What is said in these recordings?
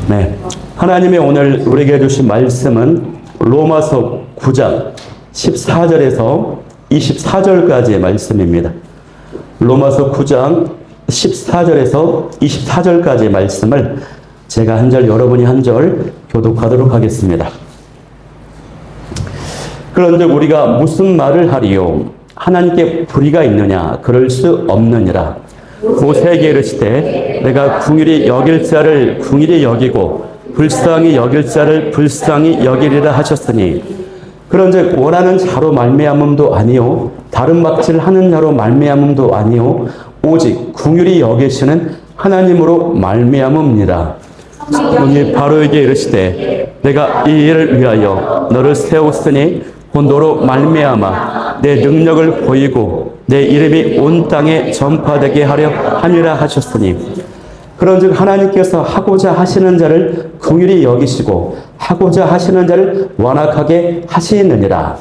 네, 하나님의 오늘 우리에게 주신 말씀은 로마서 9장 14절에서 24절까지의 말씀입니다. 로마서 9장 14절에서 24절까지의 말씀을 제가 한 절, 여러분이 한 절 교독하도록 하겠습니다. 그런데 우리가 무슨 말을 하리요? 하나님께 불의가 있느냐? 그럴 수 없느니라. 모세에게 이르시되 내가 궁일이 여길 자를 궁일이 여기고 불쌍히 여길 자를 불쌍히 여기리라 하셨으니, 그런즉 원하는 자로 말미암음도 아니요 다른 막질 하는 자로 말미암음도 아니요 오직 궁일이 여기시는 하나님으로 말미암음이니라. 오늘 바로에게 이르시되 내가 이 일을 위하여 너를 세웠으니 곧 너로 말미암아 내 능력을 보이고 내 이름이 온 땅에 전파되게 하려 하니라 하셨으니, 그런즉 하나님께서 하고자 하시는 자를 긍휼히 여기시고 하고자 하시는 자를 완악하게 하시느니라.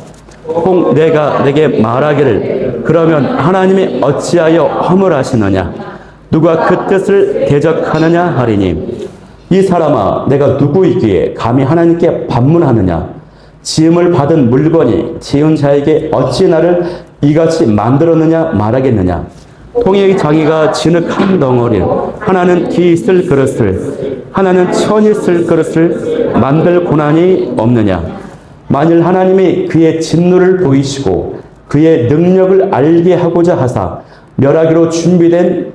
혹 내가 내게 말하기를 그러면 하나님이 어찌하여 허물하시느냐? 누가 그 뜻을 대적하느냐 하리니, 이 사람아 내가 누구이기에 감히 하나님께 반문하느냐? 지음을 받은 물건이 지은 자에게 어찌 나를 이같이 만들었느냐 말하겠느냐? 통의 장이가 진흙 한 덩어리, 하나는 기 있을 그릇을, 하나는 천이 있을 그릇을 만들 고난이 없느냐? 만일 하나님이 그의 진노를 보이시고 그의 능력을 알게 하고자 하사 멸하기로 준비된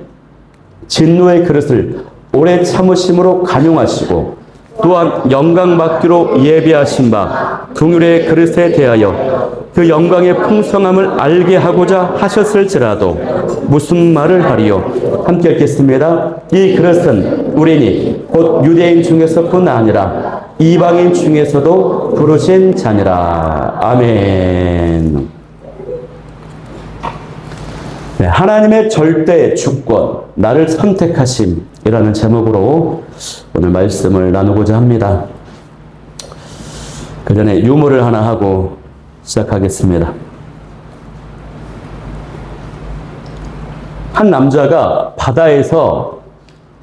진노의 그릇을 오래 참으심으로 간용하시고, 또한 영광 받기로 예비하신 바 긍휼의 그릇에 대하여 그 영광의 풍성함을 알게 하고자 하셨을지라도 무슨 말을 하리요? 함께 읽겠습니다. 이 그릇은 우리니 곧 유대인 중에서뿐 아니라 이방인 중에서도 부르신 자니라. 아멘. 네, 하나님의 절대 주권, 나를 선택하심이라는 제목으로 오늘 말씀을 나누고자 합니다. 그 전에 유머를 하나 하고 시작하겠습니다. 한 남자가 바다에서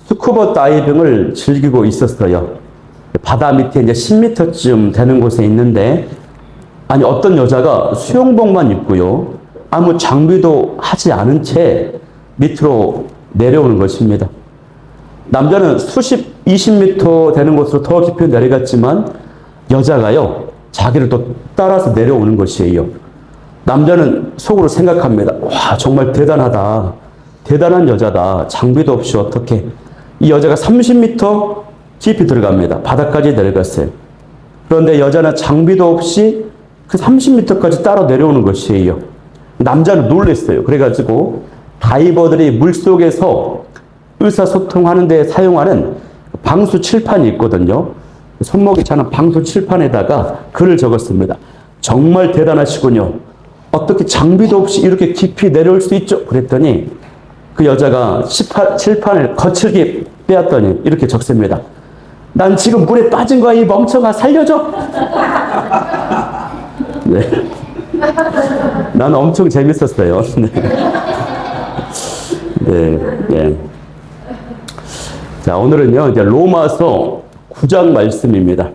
스쿠버 다이빙을 즐기고 있었어요. 바다 밑에 이제 10m쯤 되는 곳에 있는데, 아니 어떤 여자가 수영복만 입고요, 아무 장비도 하지 않은 채 밑으로 내려오는 것입니다. 남자는 수십, 20m 되는 곳으로 더 깊이 내려갔지만 여자가요, 자기를 또 따라서 내려오는 것이에요. 남자는 속으로 생각합니다. 와, 정말 대단하다. 대단한 여자다. 장비도 없이 어떻게. 이 여자가 30m 깊이 들어갑니다. 바닥까지 내려갔어요. 그런데 여자는 장비도 없이 그 30m까지 따라 내려오는 것이에요. 남자는 놀랐어요. 그래가지고 다이버들이 물속에서 의사소통하는 데 사용하는 방수 칠판이 있거든요. 손목이 차는 방수 칠판에다가 글을 적었습니다. 정말 대단하시군요. 어떻게 장비도 없이 이렇게 깊이 내려올 수 있죠? 그랬더니 그 여자가 칠판을 거칠게 빼앗더니 이렇게 적습니다. 난 지금 물에 빠진 거야, 이 멍청아, 살려줘. 네. 난 엄청 재밌었어요. 네. 네. 자, 오늘은요, 이제 로마서 9장 말씀입니다.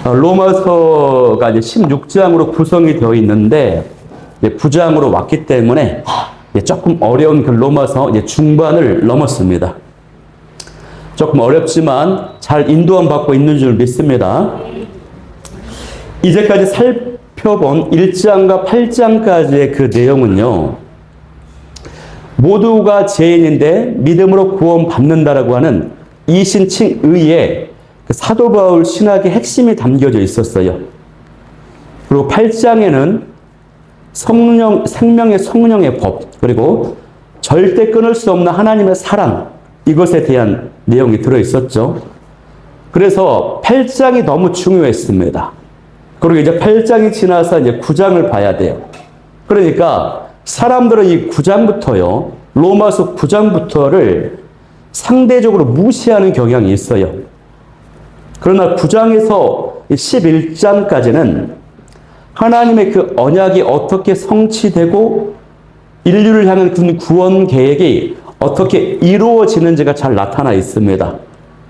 로마서가 이제 16장으로 구성이 되어 있는데, 이제 9장으로 왔기 때문에 조금 어려운 그 로마서 이제 중반을 넘었습니다. 조금 어렵지만 잘 인도함 받고 있는 줄 믿습니다. 이제까지 살펴본 1장과 8장까지의 그 내용은요, 모두가 죄인인데 믿음으로 구원받는다라고 하는 이신칭의의 그 사도 바울 신학의 핵심이 담겨져 있었어요. 그리고 8장에는 생명의 성령의 법, 그리고 절대 끊을 수 없는 하나님의 사랑, 이것에 대한 내용이 들어있었죠. 그래서 8장이 너무 중요했습니다. 그리고 이제 8장이 지나서 이제 9장을 봐야 돼요. 그러니까 사람들은 이 9장부터요, 로마서 9장부터를 상대적으로 무시하는 경향이 있어요. 그러나 9장에서 11장까지는 하나님의 그 언약이 어떻게 성취되고 인류를 향한 그 구원 계획이 어떻게 이루어지는지가 잘 나타나 있습니다.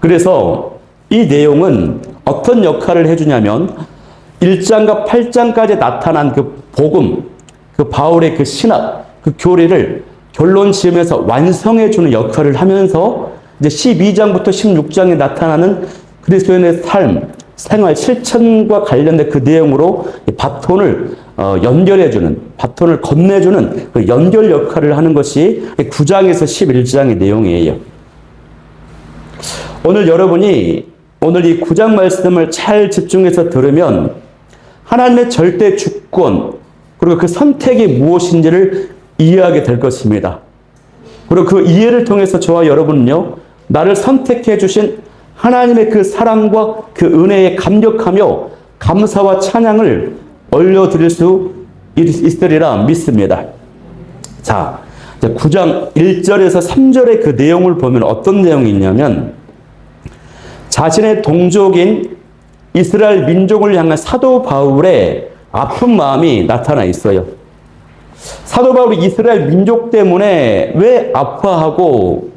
그래서 이 내용은 어떤 역할을 해주냐면 1장과 8장까지 나타난 그 복음, 그 바울의 그 신학, 그 교리를 결론 지으면서 완성해주는 역할을 하면서 이제 12장부터 16장에 나타나는 그리스도인의 삶, 생활, 실천과 관련된 그 내용으로 바톤을 연결해주는, 바톤을 건네주는 그 연결 역할을 하는 것이 9장에서 11장의 내용이에요. 오늘 여러분이 오늘 이 9장 말씀을 잘 집중해서 들으면 하나님의 절대 주권, 그리고 그 선택이 무엇인지를 이해하게 될 것입니다. 그리고 그 이해를 통해서 저와 여러분은요, 나를 선택해 주신 하나님의 그 사랑과 그 은혜에 감격하며 감사와 찬양을 올려드릴 수 있으리라 믿습니다. 자, 9장 1절에서 3절의 그 내용을 보면 어떤 내용이 있냐면, 자신의 동족인 이스라엘 민족을 향한 사도 바울의 아픈 마음이 나타나 있어요. 사도 바울이 이스라엘 민족 때문에 왜 아파하고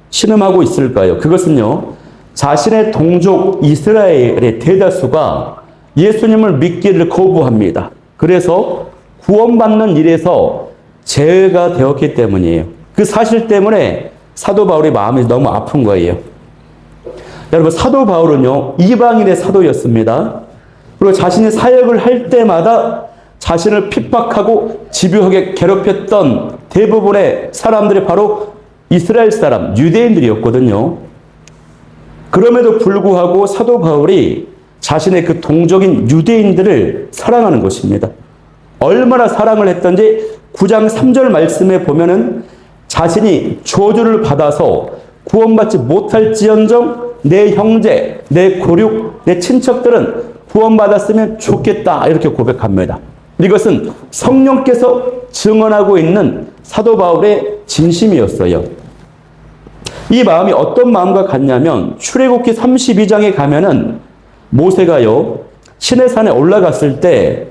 신음하고 있을까요? 그것은요, 자신의 동족 이스라엘의 대다수가 예수님을 믿기를 거부합니다. 그래서 구원받는 일에서 제외가 되었기 때문이에요. 그 사실 때문에 사도 바울의 마음이 너무 아픈 거예요. 여러분, 사도 바울은요, 이방인의 사도였습니다. 그리고 자신이 사역을 할 때마다 자신을 핍박하고 집요하게 괴롭혔던 대부분의 사람들이 바로 이스라엘 사람, 유대인들이었거든요. 그럼에도 불구하고 사도 바울이 자신의 그 동족인 유대인들을 사랑하는 것입니다. 얼마나 사랑을 했던지 9장 3절 말씀에 보면은 자신이 저주를 받아서 구원받지 못할지언정 내 형제, 내 고륙, 내 친척들은 구원받았으면 좋겠다, 이렇게 고백합니다. 이것은 성령께서 증언하고 있는 사도 바울의 진심이었어요. 이 마음이 어떤 마음과 같냐면, 출애굽기 32장에 가면은 모세가요, 시내산에 올라갔을 때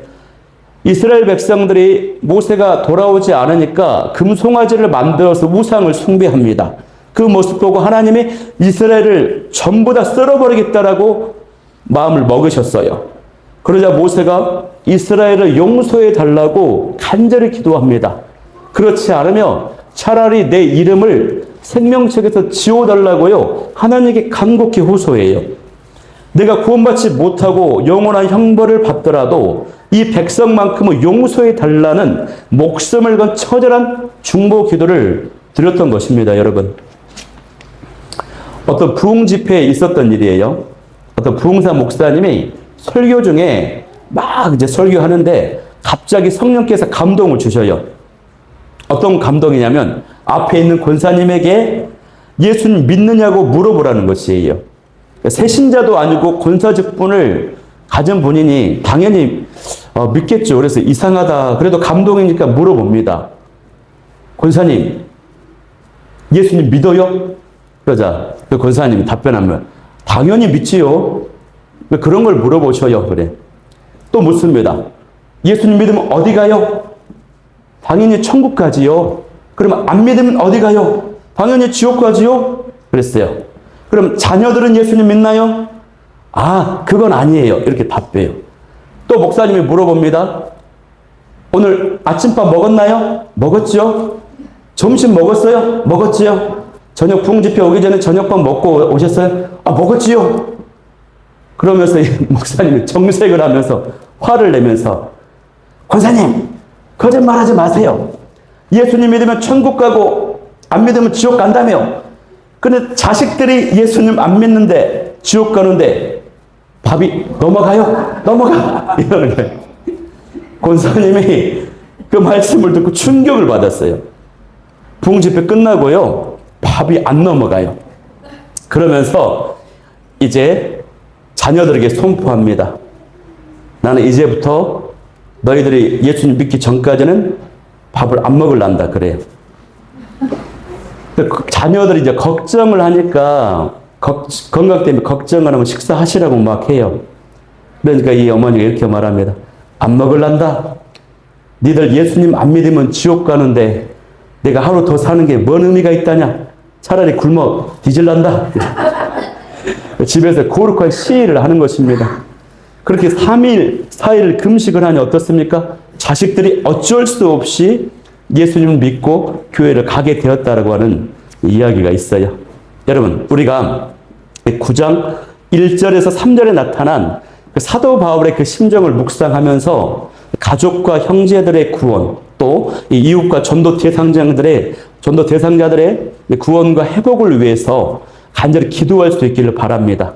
이스라엘 백성들이 모세가 돌아오지 않으니까 금송아지를 만들어서 우상을 숭배합니다. 그 모습 보고 하나님이 이스라엘을 전부 다 쓸어버리겠다라고 마음을 먹으셨어요. 그러자 모세가 이스라엘을 용서해 달라고 간절히 기도합니다. 그렇지 않으면 차라리 내 이름을 생명책에서 지워달라고요, 하나님께 간곡히 호소해요. 내가 구원받지 못하고 영원한 형벌을 받더라도 이 백성만큼은 용서해 달라는 목숨을 건 처절한 중보 기도를 드렸던 것입니다, 여러분. 어떤 부흥 집회에 있었던 일이에요. 어떤 부흥사 목사님이 설교 중에 막 이제 설교하는데 갑자기 성령께서 감동을 주셔요. 어떤 감동이냐면, 앞에 있는 권사님에게 예수님 믿느냐고 물어보라는 것이에요. 새신자도 아니고 권사 직분을 가진 본인이 당연히 믿겠죠. 그래서 이상하다, 그래도 감동이니까 물어봅니다. 권사님, 예수님 믿어요? 그러자 그 권사님이 답변하면, 당연히 믿지요. 왜 그런 걸 물어보셔요? 그래. 또 묻습니다. 예수님 믿으면 어디 가요? 당연히 천국 가지요. 그러면 안 믿으면 어디 가요? 당연히 지옥 가지요. 그랬어요. 그럼 자녀들은 예수님 믿나요? 아, 그건 아니에요. 이렇게 답해요. 또 목사님이 물어봅니다. 오늘 아침밥 먹었나요? 먹었죠. 점심 먹었어요? 먹었지요. 저녁 부흥집회 오기 전에 저녁밥 먹고 오셨어요? 아, 먹었지요. 그러면서 목사님이 정색을 하면서 화를 내면서, 권사님, 거짓말하지 마세요. 예수님 믿으면 천국 가고 안 믿으면 지옥 간다며. 근데 자식들이 예수님 안 믿는데 지옥 가는데 밥이 넘어가요? 넘어가. 이러는 거예요. 권사님이 그 말씀을 듣고 충격을 받았어요. 부흥집회 끝나고요, 밥이 안 넘어가요. 그러면서 이제 자녀들에게 선포합니다. 나는 이제부터 너희들이 예수님 믿기 전까지는 밥을 안 먹을란다, 그래요. 자녀들이 이제 걱정을 하니까 건강 때문에 걱정을 하면 식사하시라고 막 해요. 그러니까 이 어머니가 이렇게 말합니다. 안 먹을란다. 니들 예수님 안 믿으면 지옥 가는데 내가 하루 더 사는 게 뭔 의미가 있다냐. 차라리 굶어 뒤질란다. 집에서 거룩한 시위를 하는 것입니다. 그렇게 3일, 4일 금식을 하니 어떻습니까? 자식들이 어쩔 수 없이 예수님을 믿고 교회를 가게 되었다라고 하는 이야기가 있어요. 여러분, 우리가 9장 1절에서 3절에 나타난 그 사도 바울의 그 심정을 묵상하면서 가족과 형제들의 구원, 또 이웃과 전도 대상자들의 구원과 회복을 위해서 간절히 기도할 수 있기를 바랍니다.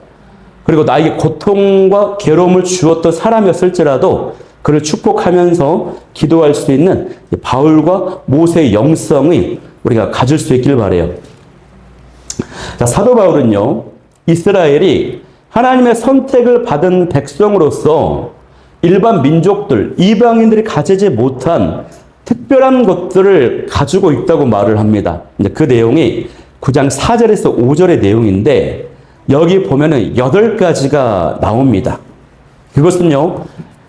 그리고 나에게 고통과 괴로움을 주었던 사람이었을지라도 그를 축복하면서 기도할 수 있는 바울과 모세의 영성이 우리가 가질 수 있길 바라요. 자, 사도 바울은요, 이스라엘이 하나님의 선택을 받은 백성으로서 일반 민족들, 이방인들이 가지지 못한 특별한 것들을 가지고 있다고 말을 합니다. 그 내용이 9장 4절에서 5절의 내용인데 여기 보면은 8가지가 나옵니다. 그것은요,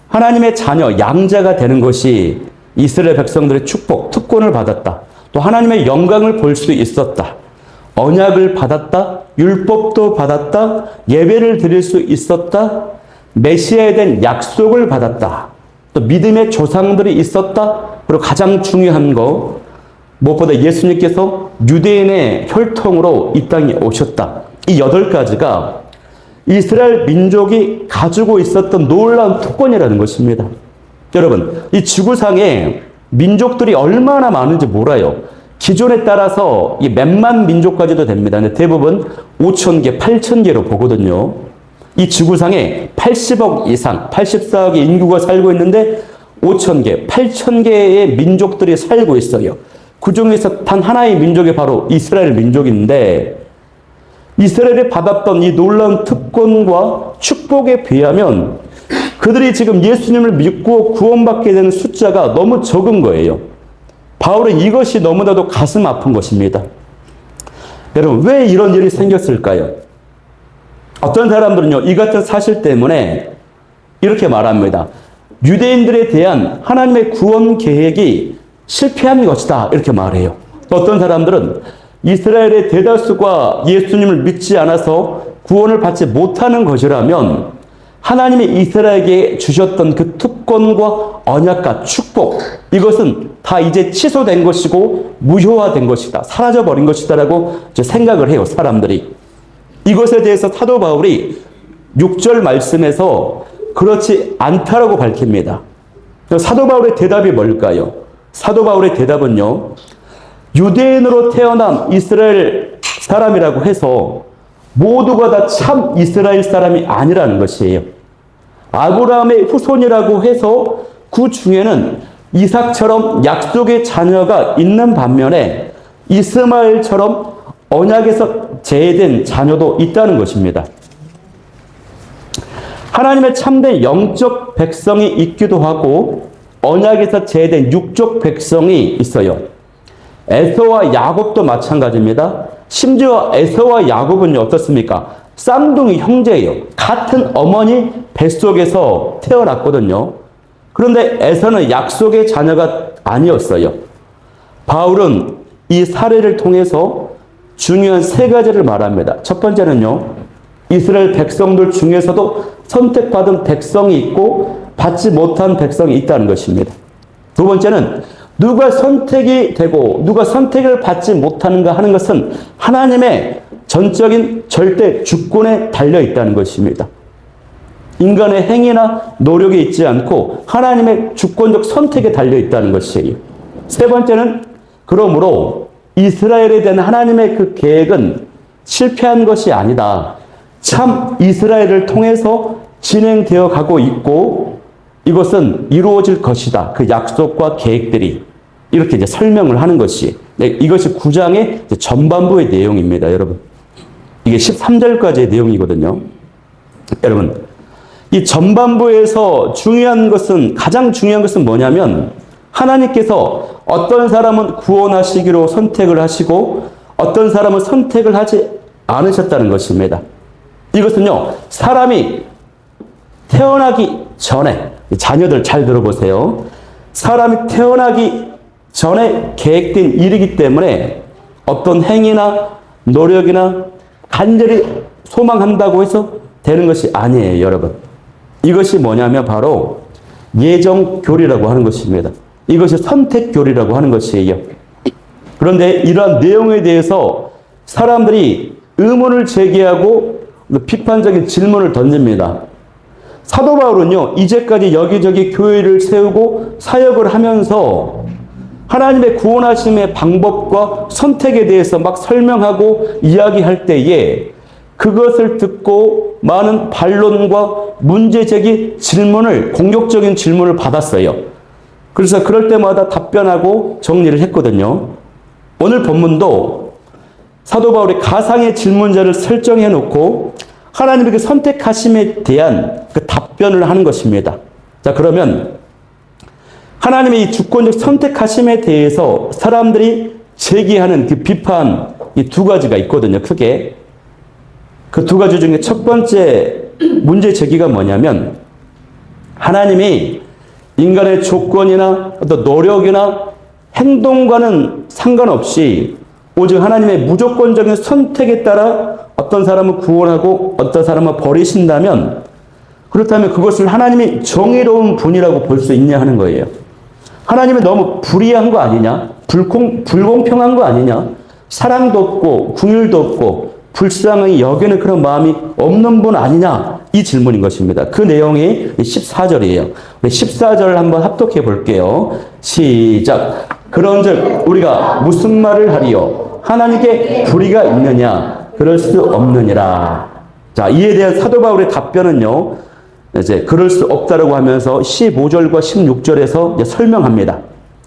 하나님의 자녀, 양자가 되는 것이 이스라엘 백성들의 축복, 특권을 받았다. 또 하나님의 영광을 볼 수 있었다. 언약을 받았다. 율법도 받았다. 예배를 드릴 수 있었다. 메시아에 대한 약속을 받았다. 또 믿음의 조상들이 있었다. 그리고 가장 중요한 거, 무엇보다 예수님께서 유대인의 혈통으로 이 땅에 오셨다. 이 8가지가 이스라엘 민족이 가지고 있었던 놀라운 특권이라는 것입니다. 여러분, 이 지구상에 민족들이 얼마나 많은지 몰라요. 기존에 따라서 이 몇만 민족까지도 됩니다. 근데 대부분 5,000개, 8,000개로 보거든요. 이 지구상에 80억 이상, 84억의 인구가 살고 있는데 5,000개, 8,000개의 민족들이 살고 있어요. 그 중에서 단 하나의 민족이 바로 이스라엘 민족인데 이스라엘이 받았던 이 놀라운 특권과 축복에 비하면 그들이 지금 예수님을 믿고 구원받게 되는 숫자가 너무 적은 거예요. 바울은 이것이 너무나도 가슴 아픈 것입니다. 여러분, 왜 이런 일이 생겼을까요? 어떤 사람들은요, 이 같은 사실 때문에 이렇게 말합니다. 유대인들에 대한 하나님의 구원 계획이 실패한 것이다. 이렇게 말해요. 또 어떤 사람들은 이스라엘의 대다수가 예수님을 믿지 않아서 구원을 받지 못하는 것이라면 하나님이 이스라엘에게 주셨던 그 특권과 언약과 축복, 이것은 다 이제 취소된 것이고 무효화된 것이다. 사라져버린 것이다라고 생각을 해요, 사람들이. 이것에 대해서 사도 바울이 6절 말씀에서 그렇지 않다라고 밝힙니다. 사도 바울의 대답이 뭘까요? 사도 바울의 대답은요, 유대인으로 태어난 이스라엘 사람이라고 해서 모두가 다 참 이스라엘 사람이 아니라는 것이에요. 아브라함의 후손이라고 해서 그 중에는 이삭처럼 약속의 자녀가 있는 반면에 이스마엘처럼 언약에서 제외된 자녀도 있다는 것입니다. 하나님의 참된 영적 백성이 있기도 하고 언약에서 제외된 육적 백성이 있어요. 에서와 야곱도 마찬가지입니다. 심지어 에서와 야곱은요, 어떻습니까? 쌍둥이 형제예요. 같은 어머니 뱃속에서 태어났거든요. 그런데 에서는 약속의 자녀가 아니었어요. 바울은 이 사례를 통해서 중요한 3가지를 말합니다. 첫 번째는요, 이스라엘 백성들 중에서도 선택받은 백성이 있고 받지 못한 백성이 있다는 것입니다. 두 번째는 누가 선택이 되고 누가 선택을 받지 못하는가 하는 것은 하나님의 전적인 절대 주권에 달려 있다는 것입니다. 인간의 행위나 노력이 있지 않고 하나님의 주권적 선택에 달려 있다는 것이에요. 세 번째는 그러므로 이스라엘에 대한 하나님의 그 계획은 실패한 것이 아니다. 참 이스라엘을 통해서 진행되어 가고 있고 이것은 이루어질 것이다. 그 약속과 계획들이 이렇게 이제 설명을 하는 것이 이것이 9장의 전반부의 내용입니다, 여러분. 이게 13절까지의 내용이거든요. 여러분, 이 전반부에서 가장 중요한 것은 뭐냐면 하나님께서 어떤 사람은 구원하시기로 선택을 하시고 어떤 사람은 선택을 하지 않으셨다는 것입니다. 이것은요, 사람이 태어나기 전에, 자녀들 잘 들어보세요. 사람이 태어나기 전에 계획된 일이기 때문에 어떤 행위나 노력이나 간절히 소망한다고 해서 되는 것이 아니에요, 여러분. 이것이 뭐냐면 바로 예정교리라고 하는 것입니다. 이것이 선택교리라고 하는 것이에요. 그런데 이러한 내용에 대해서 사람들이 의문을 제기하고 비판적인 질문을 던집니다. 사도 바울은요, 이제까지 여기저기 교회를 세우고 사역을 하면서 하나님의 구원하심의 방법과 선택에 대해서 막 설명하고 이야기할 때에 그것을 듣고 많은 반론과 문제제기 질문을, 공격적인 질문을 받았어요. 그래서 그럴 때마다 답변하고 정리를 했거든요. 오늘 본문도 사도 바울이 가상의 질문자를 설정해 놓고 하나님의 그 선택하심에 대한 그 답변을 하는 것입니다. 자, 그러면 하나님의 이 주권적 선택하심에 대해서 사람들이 제기하는 그 비판, 이 두 가지가 있거든요, 크게. 그 두 가지 중에 첫 번째 문제 제기가 뭐냐면, 하나님이 인간의 조건이나 어떤 노력이나 행동과는 상관없이 오직 하나님의 무조건적인 선택에 따라 어떤 사람은 구원하고 어떤 사람은 버리신다면, 그렇다면 그것을 하나님이 정의로운 분이라고 볼 수 있냐 하는 거예요. 하나님이 너무 불의한 거 아니냐? 불공평한 거 아니냐? 사랑도 없고 긍휼도 없고 불쌍히 여기는 그런 마음이 없는 분 아니냐? 이 질문인 것입니다. 그 내용이 14절이에요. 14절 한번 합독해 볼게요. 시작. 그런즉 우리가 무슨 말을 하리요? 하나님께 불의가 있느냐? 그럴 수 없느니라. 자, 이에 대한 사도 바울의 답변은요, 이제 그럴 수 없다라고 하면서 15절과 16절에서 이제 설명합니다.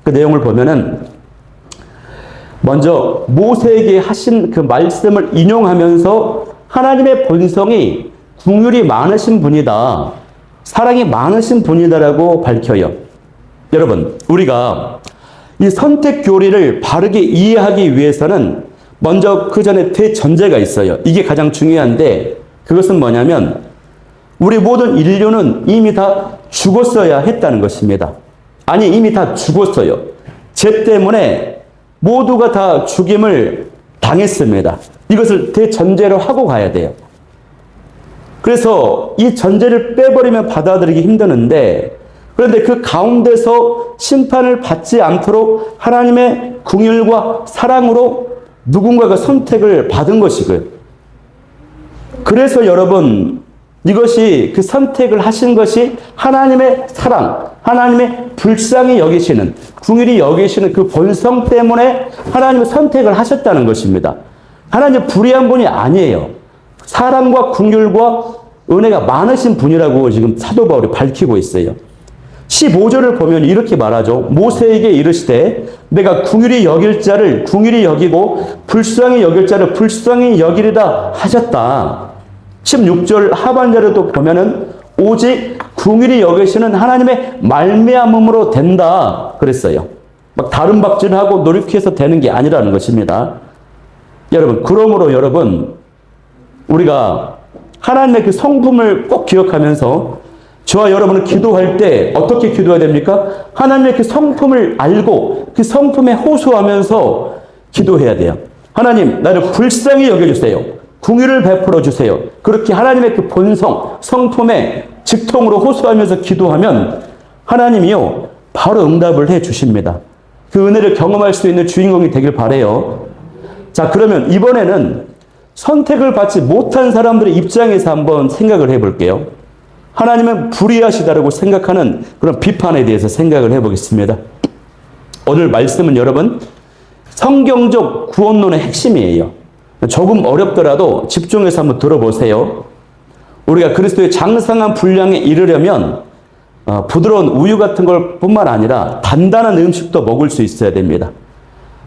그 내용을 보면은 먼저 모세에게 하신 그 말씀을 인용하면서 하나님의 본성이 긍휼이 많으신 분이다, 사랑이 많으신 분이다라고 밝혀요. 여러분, 우리가 이 선택 교리를 바르게 이해하기 위해서는 먼저 그 전에 대전제가 있어요. 이게 가장 중요한데, 그것은 뭐냐면 우리 모든 인류는 이미 다 죽었어야 했다는 것입니다. 아니, 이미 다 죽었어요. 죄 때문에 모두가 다 죽임을 당했습니다. 이것을 대전제로 하고 가야 돼요. 그래서 이 전제를 빼버리면 받아들이기 힘드는데, 그런데 그 가운데서 심판을 받지 않도록 하나님의 긍휼과 사랑으로 누군가가 선택을 받은 것이고요. 그래서 여러분, 이것이 그 선택을 하신 것이 하나님의 사랑, 하나님의 불쌍히 여기시는, 긍휼히 여기시는 그 본성 때문에 하나님의 선택을 하셨다는 것입니다. 하나님 불의한 분이 아니에요. 사랑과 긍휼과 은혜가 많으신 분이라고 지금 사도 바울이 밝히고 있어요. 15절을 보면 이렇게 말하죠. 모세에게 이르시되 내가 긍휼히 여길 자를 긍휼히 여기고 불쌍히 여길 자를 불쌍히 여기리다 하셨다. 16절 하반절에도 보면은 오직 긍휼히 여기시는 하나님의 말미암음으로 된다 그랬어요. 막 다른 박질하고 노력해서 되는 게 아니라는 것입니다. 여러분, 그러므로 여러분, 우리가 하나님의 그 성품을 꼭 기억하면서 저와 여러분은 기도할 때 어떻게 기도해야 됩니까? 하나님의 그 성품을 알고 그 성품에 호소하면서 기도해야 돼요. 하나님, 나를 불쌍히 여겨주세요. 긍휼을 베풀어 주세요. 그렇게 하나님의 그 본성, 성품에 직통으로 호소하면서 기도하면 하나님이요, 바로 응답을 해 주십니다. 그 은혜를 경험할 수 있는 주인공이 되길 바라요. 자, 그러면 이번에는 선택을 받지 못한 사람들의 입장에서 한번 생각을 해볼게요. 하나님은 불의하시다라고 생각하는 그런 비판에 대해서 생각을 해보겠습니다. 오늘 말씀은 여러분, 성경적 구원론의 핵심이에요. 조금 어렵더라도 집중해서 한번 들어보세요. 우리가 그리스도의 장성한 분량에 이르려면 부드러운 우유 같은 걸 뿐만 아니라 단단한 음식도 먹을 수 있어야 됩니다.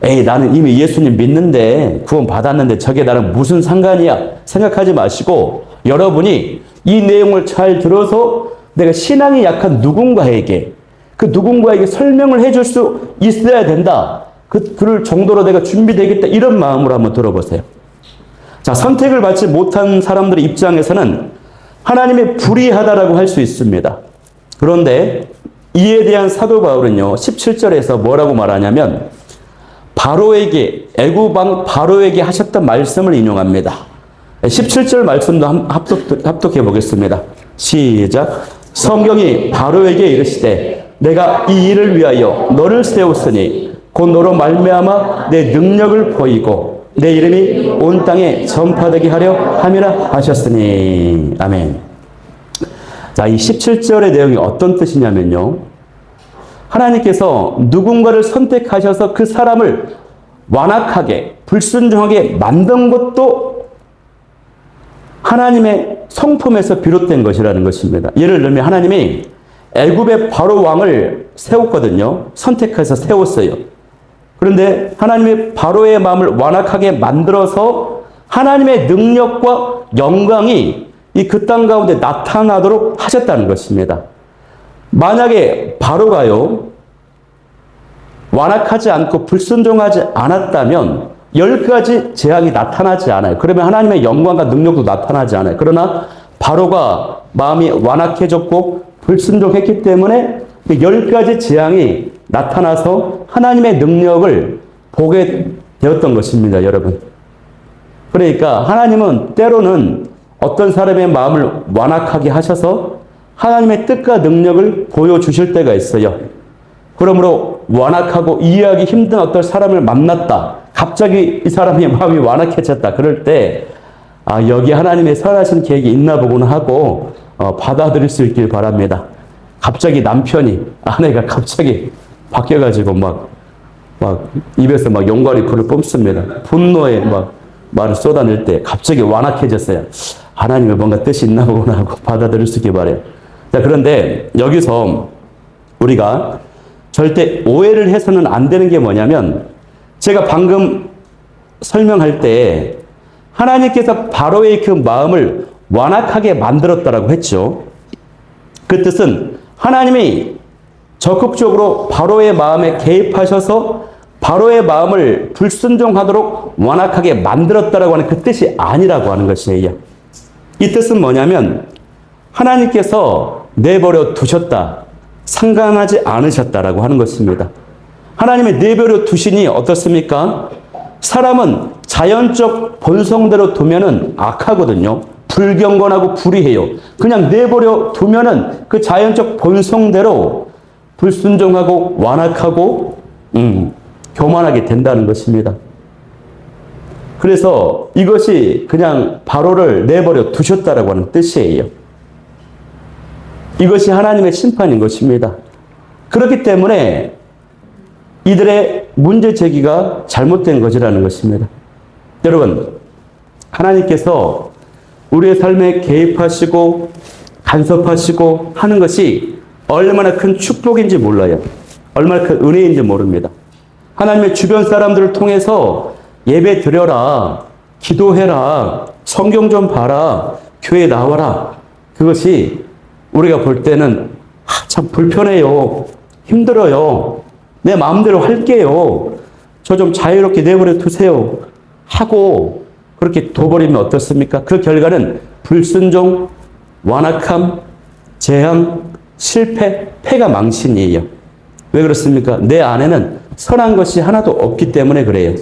에이, 나는 이미 예수님 믿는데, 구원 받았는데 저게 나랑 무슨 상관이야 생각하지 마시고, 여러분이 이 내용을 잘 들어서 내가 신앙이 약한 누군가에게, 그 누군가에게 설명을 해줄 수 있어야 된다, 그럴 정도로 내가 준비되겠다, 이런 마음으로 한번 들어보세요. 자, 선택을 받지 못한 사람들의 입장에서는 하나님이 불의하다라고 할 수 있습니다. 그런데 이에 대한 사도 바울은요, 17절에서 뭐라고 말하냐면, 바로에게, 애굽 왕 바로에게 하셨던 말씀을 인용합니다. 17절 말씀도 합독해 보겠습니다. 시작. 성경이 바로에게 이르시되 내가 이 일을 위하여 너를 세웠으니 곧 너로 말미암아 내 능력을 보이고 내 이름이 온 땅에 전파되게 하려 함이라 하셨으니. 아멘. 자, 이 17절의 내용이 어떤 뜻이냐면요. 하나님께서 누군가를 선택하셔서 그 사람을 완악하게, 불순종하게 만든 것도 하나님의 성품에서 비롯된 것이라는 것입니다. 예를 들면 하나님이 애굽의 바로 왕을 세웠거든요. 선택해서 세웠어요. 그런데 하나님의 바로의 마음을 완악하게 만들어서 하나님의 능력과 영광이 이 그 땅 가운데 나타나도록 하셨다는 것입니다. 만약에 바로가요, 완악하지 않고 불순종하지 않았다면 10가지 재앙이 나타나지 않아요. 그러면 하나님의 영광과 능력도 나타나지 않아요. 그러나 바로가 마음이 완악해졌고 불순종했기 때문에 10가지 재앙이 나타나서 하나님의 능력을 보게 되었던 것입니다, 여러분. 그러니까 하나님은 때로는 어떤 사람의 마음을 완악하게 하셔서 하나님의 뜻과 능력을 보여주실 때가 있어요. 그러므로 완악하고 이해하기 힘든 어떤 사람을 만났다. 갑자기 이 사람의 마음이 완악해졌다. 그럴 때 여기 하나님의 선하신 계획이 있나 보구나 하고 받아들일 수 있길 바랍니다. 갑자기 남편이, 아내가 갑자기 바뀌어가지고 막 입에서 막 용가리 불을 뿜습니다. 분노에 막 말을 쏟아낼 때 갑자기 완악해졌어요. 하나님의 뭔가 뜻이 있나 보구나 하고 받아들일 수 있길 바라요. 자, 그런데 여기서 우리가 절대 오해를 해서는 안 되는 게 뭐냐면, 제가 방금 설명할 때 하나님께서 바로의 그 마음을 완악하게 만들었다라고 했죠. 그 뜻은 하나님이 적극적으로 바로의 마음에 개입하셔서 바로의 마음을 불순종하도록 완악하게 만들었다라고 하는 그 뜻이 아니라고 하는 것이에요. 이 뜻은 뭐냐면 하나님께서 내버려 두셨다, 상관하지 않으셨다라고 하는 것입니다. 하나님의 내버려 두시니 어떻습니까? 사람은 자연적 본성대로 두면은 악하거든요. 불경건하고 불의해요. 그냥 내버려 두면은 그 자연적 본성대로 불순종하고 완악하고 교만하게 된다는 것입니다. 그래서 이것이 그냥 바로를 내버려 두셨다라고 하는 뜻이에요. 이것이 하나님의 심판인 것입니다. 그렇기 때문에 이들의 문제 제기가 잘못된 것이라는 것입니다. 여러분, 하나님께서 우리의 삶에 개입하시고 간섭하시고 하는 것이 얼마나 큰 축복인지 몰라요. 얼마나 큰 은혜인지 모릅니다. 하나님의 주변 사람들을 통해서 예배 드려라, 기도해라, 성경 좀 봐라, 교회 나와라. 그것이 우리가 볼 때는 참 불편해요, 힘들어요, 내 마음대로 할게요, 저 좀 자유롭게 내버려 두세요 하고 그렇게 둬버리면 어떻습니까? 그 결과는 불순종, 완악함, 재앙, 실패, 패가 망신이에요. 왜 그렇습니까? 내 안에는 선한 것이 하나도 없기 때문에 그래요.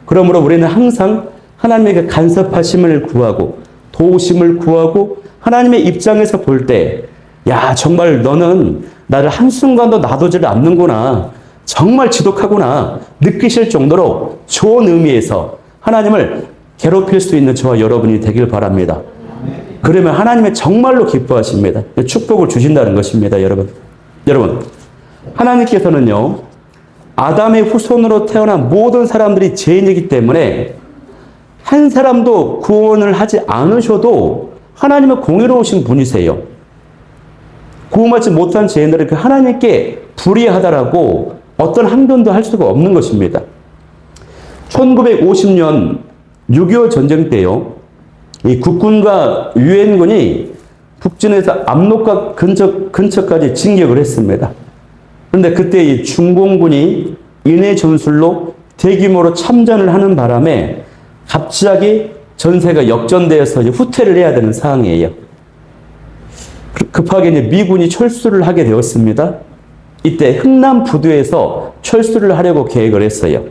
그러므로 우리는 항상 하나님에게 간섭하심을 구하고 도우심을 구하고 하나님의 입장에서 볼 때, 야, 정말 너는 나를 한순간도 놔두지를 않는구나, 정말 지독하구나 느끼실 정도로 좋은 의미에서 하나님을 괴롭힐 수 있는 저와 여러분이 되길 바랍니다. 그러면 하나님의 정말로 기뻐하십니다. 축복을 주신다는 것입니다. 여러분, 하나님께서는요, 아담의 후손으로 태어난 모든 사람들이 죄인이기 때문에 한 사람도 구원을 하지 않으셔도 하나님은 공의로우신 분이세요. 구원받지 못한 죄인들은 그 하나님께 불의하다라고 어떤 항변도 할 수가 없는 것입니다. 1950년 6.25 전쟁 때요, 이 국군과 유엔군이 북진에서 압록강 근처까지 진격을 했습니다. 그런데 그때 이 중공군이 인해 전술로 대규모로 참전을 하는 바람에 갑자기 전세가 역전되어서 후퇴를 해야 되는 상황이에요. 급하게 이제 미군이 철수를 하게 되었습니다. 이때 흥남 부두에서 철수를 하려고 계획을 했어요.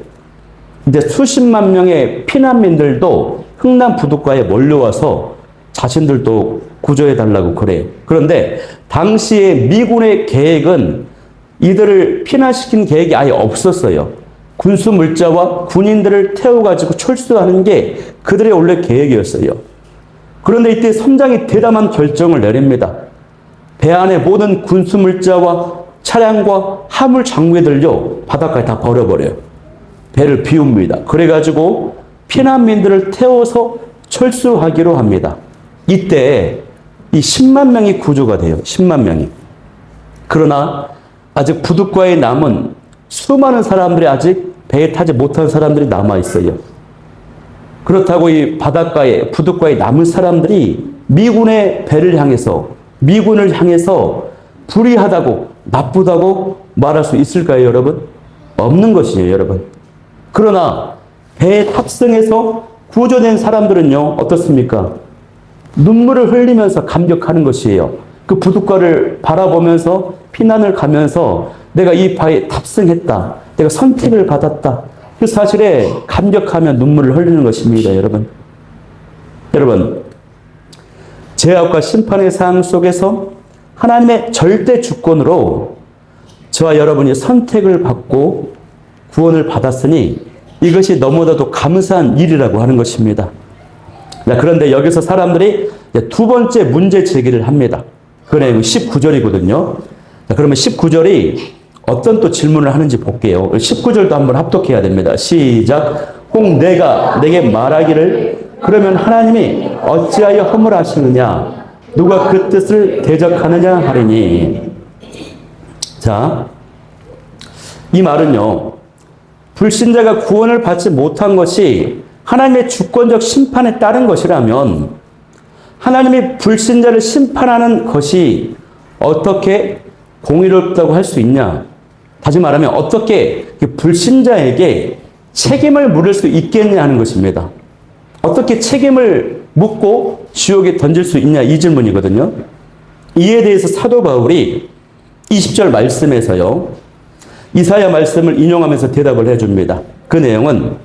이제 수십만 명의 피난민들도 흥남 부둣가에 몰려와서 자신들도 구조해달라고 그래요. 그런데 당시에 미군의 계획은 이들을 피난시킨 계획이 아예 없었어요. 군수 물자와 군인들을 태워가지고 철수하는 게 그들의 원래 계획이었어요. 그런데 이때 선장이 대담한 결정을 내립니다. 배 안에 모든 군수 물자와 차량과 화물 장비들요 바닷가에 다 버려버려요. 배를 비웁니다. 그래가지고 피난민들을 태워서 철수하기로 합니다. 이때 이 10만 명이 구조가 돼요. 10만 명이. 그러나 아직 부둣가에 남은 수많은 사람들이 아직 배에 타지 못한 사람들이 남아 있어요. 그렇다고 이 바닷가에 부둣가에 남은 사람들이 미군의 배를 향해서 미군을 향해서 불의하다고 나쁘다고 말할 수 있을까요, 여러분? 없는 것이에요, 여러분. 그러나 배에 탑승해서 구조된 사람들은요, 어떻습니까? 눈물을 흘리면서 감격하는 것이에요. 그 부둣가를 바라보면서 피난을 가면서 내가 이 바에 탑승했다. 내가 선택을 받았다. 그 사실에 감격하며 눈물을 흘리는 것입니다, 여러분. 여러분, 죄악과 심판의 삶 속에서 하나님의 절대 주권으로 저와 여러분이 선택을 받고 구원을 받았으니 이것이 너무나도 감사한 일이라고 하는 것입니다. 그런데 여기서 사람들이 두 번째 문제 제기를 합니다. 그 내용은 19절이거든요. 그러면 19절이 어떤 또 질문을 하는지 볼게요. 19절도 한번 합독해야 됩니다. 시작. 혹 내가 내게 말하기를 그러면 하나님이 어찌하여 허물하시느냐? 누가 그 뜻을 대적하느냐 하리니. 자, 이 말은요. 불신자가 구원을 받지 못한 것이 하나님의 주권적 심판에 따른 것이라면 하나님이 불신자를 심판하는 것이 어떻게 공의롭다고 할 수 있냐? 다시 말하면 어떻게 불신자에게 책임을 물을 수 있겠냐 하는 것입니다. 어떻게 책임을 묻고 지옥에 던질 수 있냐 이 질문이거든요. 이에 대해서 사도 바울이 20절 말씀에서요. 이사야 말씀을 인용하면서 대답을 해줍니다. 그 내용은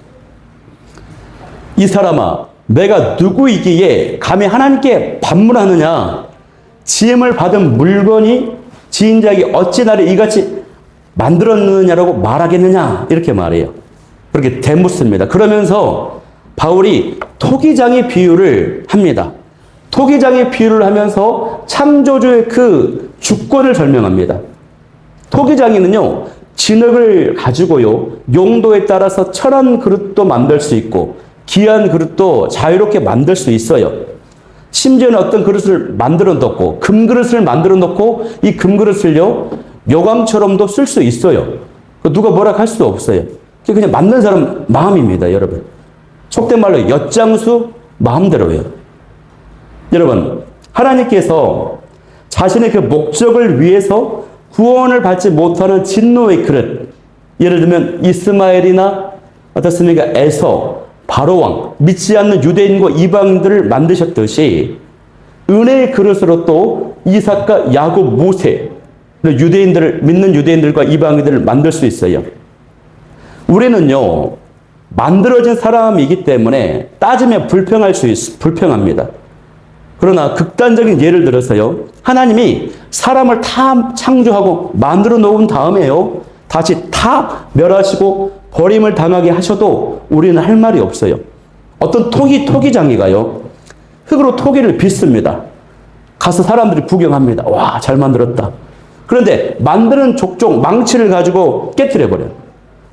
이 사람아 내가 누구이기에 감히 하나님께 반문하느냐? 지음을 받은 물건이 지인자에게 어찌 나를 이같이 만들었느냐라고 말하겠느냐? 이렇게 말해요. 그렇게 대묻습니다. 그러면서 바울이 토기장의 비유를 합니다. 토기장의 비유를 하면서 창조주의 그 주권을 설명합니다. 토기장이는요, 진흙을 가지고요, 용도에 따라서 천한 그릇도 만들 수 있고, 귀한 그릇도 자유롭게 만들 수 있어요. 심지어는 어떤 그릇을 만들어 놓고, 금그릇을 만들어 놓고, 이 금그릇을요, 요강처럼도 쓸 수 있어요. 누가 뭐라 할 수 없어요. 그냥 만든 사람 마음입니다, 여러분. 속된 말로 엿장수 마음대로예요. 여러분, 하나님께서 자신의 그 목적을 위해서 구원을 받지 못하는 진노의 그릇, 예를 들면 이스마엘이나 어떻습니까? 에서, 바로왕, 믿지 않는 유대인과 이방인들을 만드셨듯이 은혜의 그릇으로 또 이삭과 야곱, 모세, 유대인들을 믿는 유대인들과 이방인들을 만들 수 있어요. 우리는요, 만들어진 사람이기 때문에 따지면 불평합니다. 그러나 극단적인 예를 들어서요, 하나님이 사람을 다 창조하고 만들어 놓은 다음에요, 다시 다 멸하시고 버림을 당하게 하셔도 우리는 할 말이 없어요. 어떤 토기장이가요, 흙으로 토기를 빚습니다. 가서 사람들이 구경합니다. 와, 잘 만들었다. 그런데 만드는 족족 망치를 가지고 깨트려버려요.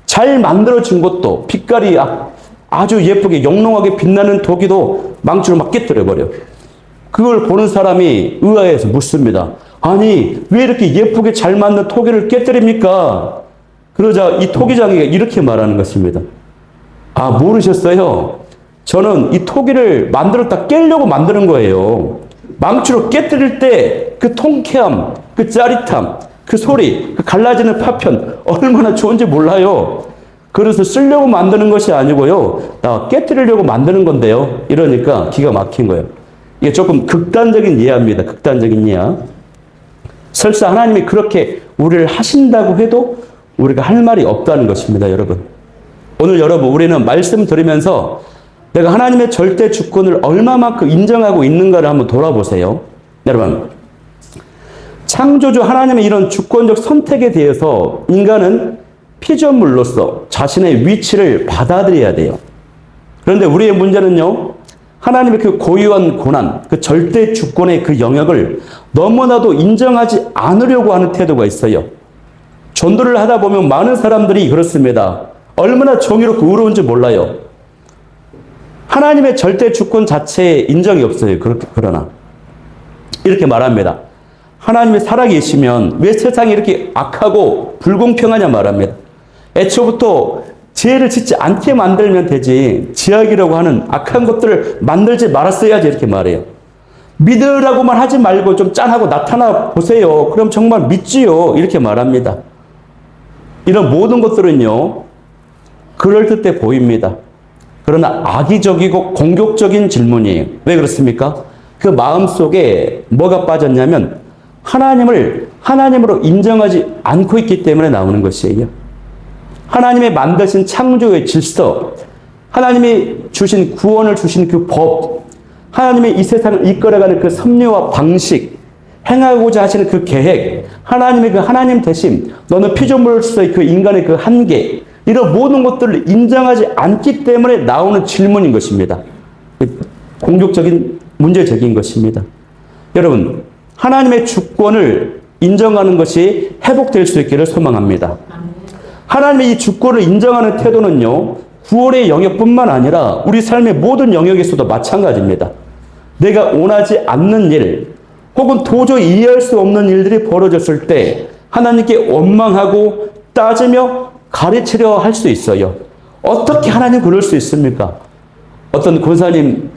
잘 만들어진 것도 빛깔이 아주 예쁘게 영롱하게 빛나는 토기도 망치로 막 깨트려버려요. 그걸 보는 사람이 의아해서 묻습니다. 아니, 왜 이렇게 예쁘게 잘 만든 토기를 깨뜨립니까? 그러자 이 토기장이가 이렇게 말하는 것입니다. 아, 모르셨어요? 저는 이 토기를 만들었다 깨려고 만드는 거예요. 망치로 깨뜨릴 때 그 통쾌함, 그 짜릿함, 그 소리, 그 갈라지는 파편 얼마나 좋은지 몰라요. 그래서 쓰려고 만드는 것이 아니고요, 나 깨뜨리려고 만드는 건데요. 이러니까 기가 막힌 거예요. 이게 조금 극단적인 예화입니다. 극단적인 예화. 설사 하나님이 그렇게 우리를 하신다고 해도 우리가 할 말이 없다는 것입니다, 여러분. 오늘 여러분, 우리는 말씀 들으면서 내가 하나님의 절대 주권을 얼마만큼 인정하고 있는가를 한번 돌아보세요. 여러분, 창조주 하나님의 이런 주권적 선택에 대해서 인간은 피조물로서 자신의 위치를 받아들여야 돼요. 그런데 우리의 문제는요, 하나님의 그 고유한 고난, 그 절대 주권의 그 영역을 너무나도 인정하지 않으려고 하는 태도가 있어요. 전도를 하다 보면 많은 사람들이 그렇습니다. 얼마나 정의롭고 의로운지 몰라요. 하나님의 절대 주권 자체에 인정이 없어요. 그러나 이렇게 말합니다. 하나님이 살아계시면 왜 세상이 이렇게 악하고 불공평하냐 말합니다. 애초부터 죄를 짓지 않게 만들면 되지 지하기라고 하는 악한 것들을 만들지 말았어야지 이렇게 말해요. 믿으라고만 하지 말고 좀 짠하고 나타나 보세요. 그럼 정말 믿지요. 이렇게 말합니다. 이런 모든 것들은요, 그럴듯해 보입니다. 그러나 악의적이고 공격적인 질문이에요. 왜 그렇습니까? 그 마음속에 뭐가 빠졌냐면 하나님을 하나님으로 인정하지 않고 있기 때문에 나오는 것이에요. 하나님의 만드신 창조의 질서, 하나님이 주신 구원을 주신 그 법, 하나님이 이 세상을 이끌어가는 그 섭리와 방식, 행하고자 하시는 그 계획, 하나님의 그 하나님 대신 너는 피조물로서의 그 인간의 그 한계, 이런 모든 것들을 인정하지 않기 때문에 나오는 질문인 것입니다. 공격적인 문제적인 것입니다. 여러분, 하나님의 주권을 인정하는 것이 회복될 수 있기를 소망합니다. 하나님의 이 주권을 인정하는 태도는요, 구원의 영역뿐만 아니라 우리 삶의 모든 영역에서도 마찬가지입니다. 내가 원하지 않는 일, 혹은 도저히 이해할 수 없는 일들이 벌어졌을 때 하나님께 원망하고 따지며 가르치려 할 수 있어요. 어떻게 하나님 그럴 수 있습니까? 어떤 권사님,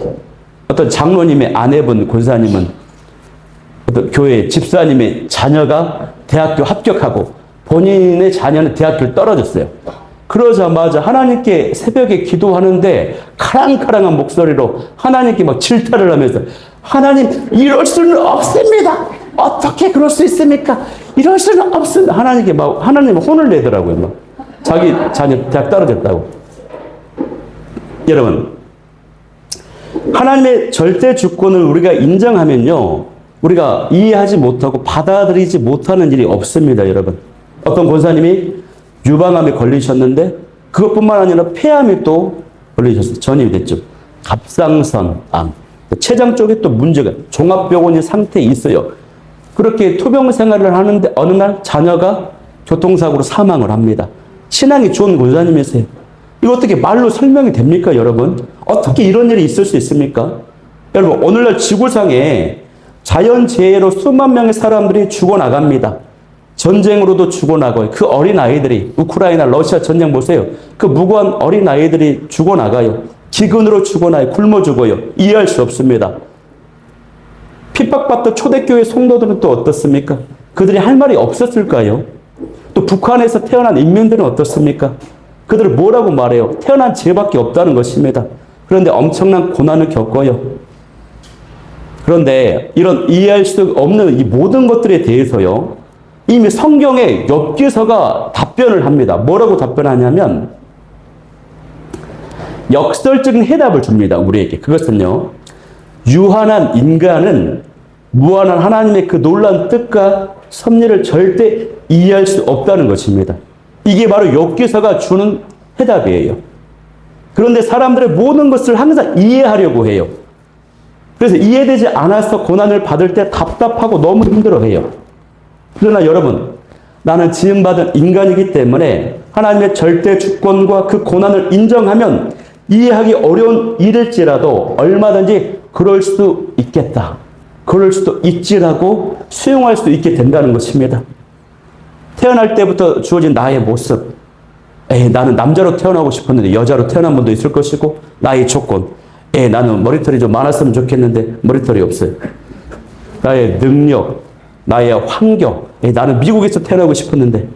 어떤 장로님의 아내분 권사님은 어떤 교회 집사님의 자녀가 대학교 합격하고 본인의 자녀는 대학교를 떨어졌어요. 그러자마자 하나님께 새벽에 기도하는데 카랑카랑한 목소리로 하나님께 막 질타를 하면서 하나님 이럴 수는 없습니다. 어떻게 그럴 수 있습니까? 이럴 수는 없습니다. 하나님께 막 하나님은 혼을 내더라고요. 막 자기 자녀 대학 떨어졌다고. 여러분, 하나님의 절대 주권을 우리가 인정하면요, 우리가 이해하지 못하고 받아들이지 못하는 일이 없습니다. 여러분, 어떤 권사님이 유방암에 걸리셨는데 그것뿐만 아니라 폐암에 또 걸리셨어요. 전이 됐죠. 갑상선암, 췌장 쪽에 또 문제가, 종합병원의 상태에 있어요. 그렇게 투병 생활을 하는데 어느 날 자녀가 교통사고로 사망을 합니다. 신앙이 좋은 권사님이세요. 이거 어떻게 말로 설명이 됩니까, 여러분? 어떻게 이런 일이 있을 수 있습니까? 여러분, 오늘날 지구상에 자연재해로 수만 명의 사람들이 죽어나갑니다. 전쟁으로도 죽어나가요. 그 어린아이들이, 우크라이나, 러시아 전쟁 보세요. 그 무고한 어린아이들이 죽어나가요. 기근으로 죽어나요. 굶어 죽어요. 이해할 수 없습니다. 핍박받던 초대교회 성도들은 또 어떻습니까? 그들이 할 말이 없었을까요? 또 북한에서 태어난 인민들은 어떻습니까? 그들은 뭐라고 말해요? 태어난 죄밖에 없다는 것입니다. 그런데 엄청난 고난을 겪어요. 그런데 이런 이해할 수 없는 이 모든 것들에 대해서요, 이미 성경에 욥기서가 답변을 합니다. 뭐라고 답변하냐면 역설적인 해답을 줍니다. 우리에게. 그것은요, 유한한 인간은 무한한 하나님의 그 놀라운 뜻과 섭리를 절대 이해할 수 없다는 것입니다. 이게 바로 욥기서가 주는 해답이에요. 그런데 사람들의 모든 것을 항상 이해하려고 해요. 그래서 이해되지 않아서 고난을 받을 때 답답하고 너무 힘들어해요. 그러나 여러분, 나는 지음받은 인간이기 때문에 하나님의 절대 주권과 그 고난을 인정하면 이해하기 어려운 일일지라도 얼마든지 그럴 수 있겠다, 그럴 수도 있지라고 수용할 수 있게 된다는 것입니다. 태어날 때부터 주어진 나의 모습, 나는 남자로 태어나고 싶었는데 여자로 태어난 분도 있을 것이고, 나의 조건, 나는 머리털이 좀 많았으면 좋겠는데 머리털이 없어요. 나의 능력, 나의 환경, 나는 미국에서 태어나고 싶었는데,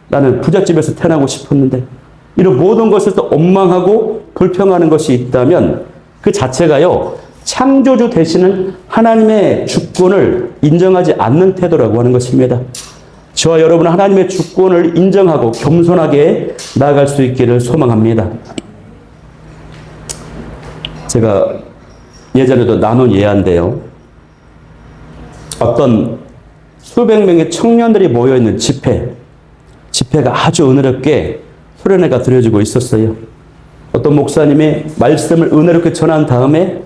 나는 부잣집에서 태어나고 싶었는데, 이런 모든 것에서 원망하고 불평하는 것이 있다면 그 자체가요, 창조주 되시는 하나님의 주권을 인정하지 않는 태도라고 하는 것입니다. 저와 여러분은 하나님의 주권을 인정하고 겸손하게 나아갈 수 있기를 소망합니다. 제가 예전에도 나눈 예화인데요. 어떤 수백 명의 청년들이 모여있는 집회가 아주 은혜롭게 수련회가 드려지고 있었어요. 어떤 목사님이 말씀을 은혜롭게 전한 다음에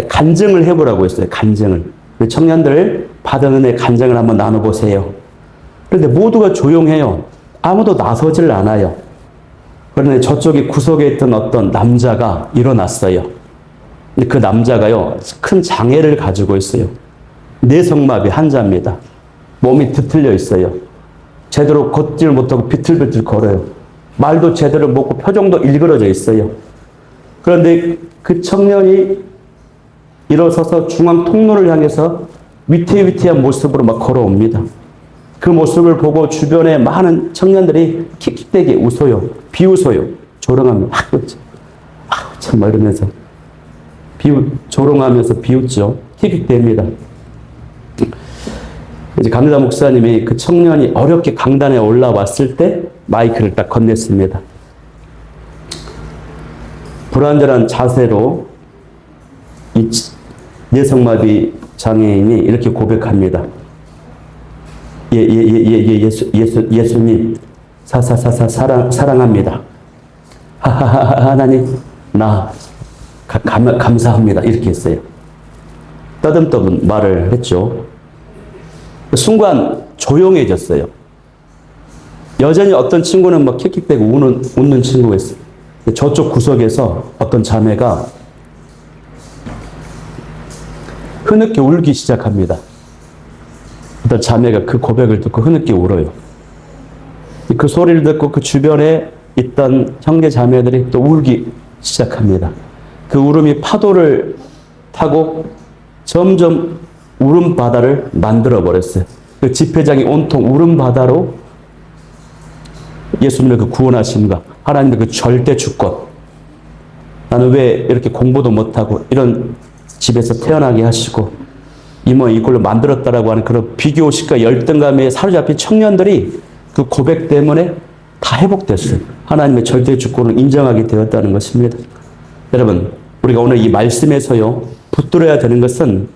간증을 해보라고 했어요. 간증을. 청년들 받은 은혜 간증을 한번 나눠보세요. 그런데 모두가 조용해요. 아무도 나서질 않아요. 그런데 저쪽에 구석에 있던 어떤 남자가 일어났어요. 근데 그 남자가요, 큰 장애를 가지고 있어요. 뇌성마비 환자입니다. 몸이 뒤틀려 있어요. 제대로 걷지를 못하고 비틀비틀 걸어요. 말도 제대로 못하고 표정도 일그러져 있어요. 그런데 그 청년이 일어서서 중앙 통로를 향해서 위태위태한 모습으로 막 걸어옵니다. 그 모습을 보고 주변에 많은 청년들이 킥킥대게 웃어요. 비웃어요. 조롱합니다. 정말 이러면서 조롱하면서 비웃죠. 킥킥댑니다. 이제 강사 목사님이 그 청년이 어렵게 강단에 올라왔을 때 마이크를 딱 건넸습니다. 불완전한 자세로 이 뇌성마비 장애인이 이렇게 고백합니다. 예수님, 사랑합니다. 하나님, 감사합니다. 이렇게 했어요. 떠듬떠듬 말을 했죠. 순간 조용해졌어요. 여전히 어떤 친구는 막 킥킥대고 웃는 친구가 있어요. 저쪽 구석에서 어떤 자매가 흐느껴 울기 시작합니다. 어떤 자매가 그 고백을 듣고 흐느껴 울어요. 그 소리를 듣고 그 주변에 있던 형제 자매들이 또 울기 시작합니다. 그 울음이 파도를 타고 점점 울음 바다를 만들어 버렸어요. 그 집회장이 온통 울음 바다로 예수님의 그 구원하심과 하나님의 그 절대 주권, 나는 왜 이렇게 공부도 못하고 이런 집에서 태어나게 하시고 이걸로 만들었다라고 하는 그런 비교식과 열등감에 사로잡힌 청년들이 그 고백 때문에 다 회복됐어요. 하나님의 절대 주권을 인정하게 되었다는 것입니다. 여러분, 우리가 오늘 이 말씀에서요, 붙들어야 되는 것은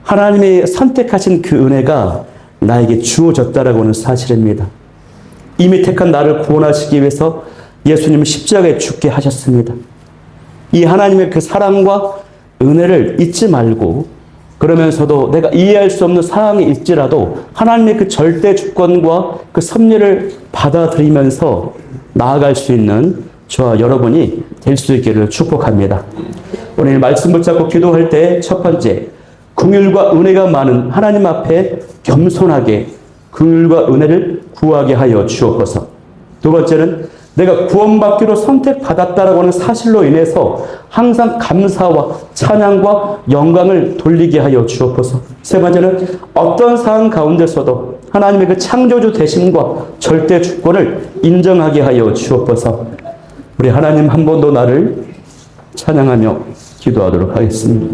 하나님의 선택하신 그 은혜가 나에게 주어졌다라고 하는 사실입니다. 이미 택한 나를 구원하시기 위해서 예수님은 십자가에 죽게 하셨습니다. 이 하나님의 그 사랑과 은혜를 잊지 말고, 그러면서도 내가 이해할 수 없는 상황이 있지라도 하나님의 그 절대 주권과 그 섭리를 받아들이면서 나아갈 수 있는 저와 여러분이 될 수 있기를 축복합니다. 오늘 말씀 붙잡고 기도할 때 첫 번째, 긍휼과 은혜가 많은 하나님 앞에 겸손하게 긍휼과 은혜를 구하게 하여 주옵소서. 두 번째는 내가 구원받기로 선택받았다라고 하는 사실로 인해서 항상 감사와 찬양과 영광을 돌리게 하여 주옵소서. 세 번째는 어떤 상황 가운데서도 하나님의 그 창조주 되심과 절대 주권을 인정하게 하여 주옵소서. 우리 하나님 한 번 더 나를 찬양하며 기도하도록 하겠습니다.